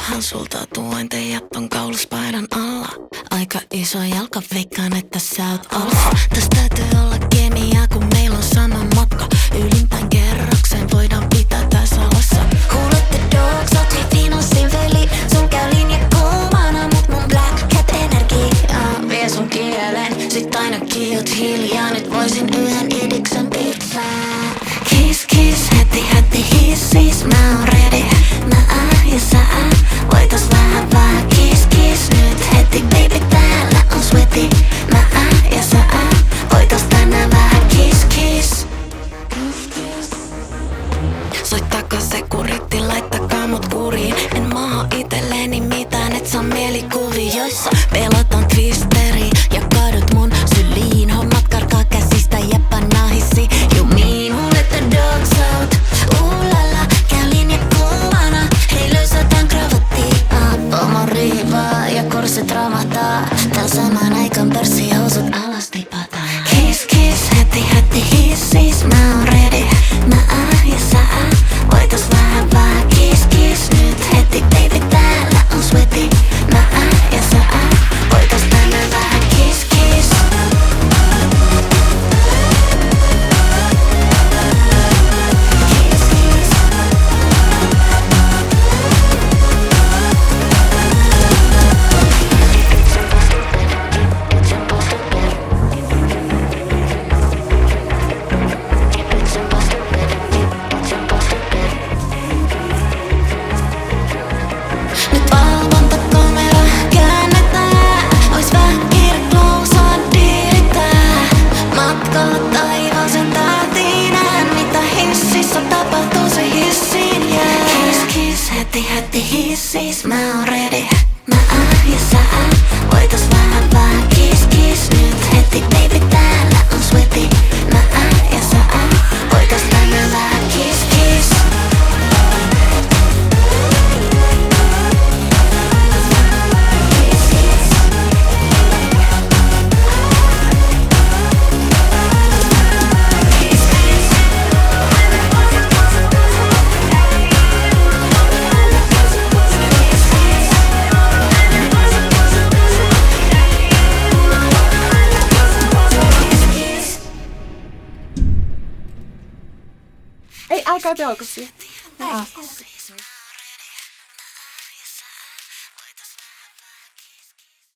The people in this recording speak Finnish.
Saankohan sulta tuointeja ton kauluspaidan alla? Aika iso jalka, veikkaan että sä oot alfa. Täs täytyy olla kemiaa, kun meillä on sama matka. Ylimpään kerrokseen voidaan pitää tää salassa. Kuulette dogs, oot niin finanssin veli. Sun käy linja kuumana, mut mun black cat energia vie sun kielen. Sit ainakin oot hiljaa, nyt voisin yhden idiksen pitää. Kiss kiss, heti hissis, mä oon ready. Mä ja sä voitais vähän kiss kiss nyt heti baby täällä on sweaty. Mä ja sä voitais tänään vähän kiss kiss. Soittakaa sekuritti, laittakaa mut kuriin. En maaha itelleni mitään, et saa mielikuvioissa. Pelataan twisteriin ja kadut mun syliin. Hommat karkaa käsistä ja pannaa hissi. You mean who let the dogs out? Uulala, käy linja kuumana. Hei löysätään kravattia. Pomo riivaa ja korset romahtaa. Tääl samaan aikaan pörssihousut alas tipataan. Kiss kiss, heti hissis, mä oon ready. Mä ja sä voitais vähän kiss kiss nyt heti baby täällä on sweaty. Mä ja sä voitais tänään vähän kiss kiss. Nyt valvontakamera käännetään. Ois vähän kiire klousaan diilitää. Matkalla taivaaseen tähtinään. Mitä hississä tapahtuu, se hissiin jää. Kiss kiss, heti hissis, mä oon ready. Mä ja sä voitais vähän kiss kiss nyt heti baby täällä on sweaty. Mä ja sä voitais tänään vähän kiss kiss. Ei, älkää teoko siihen.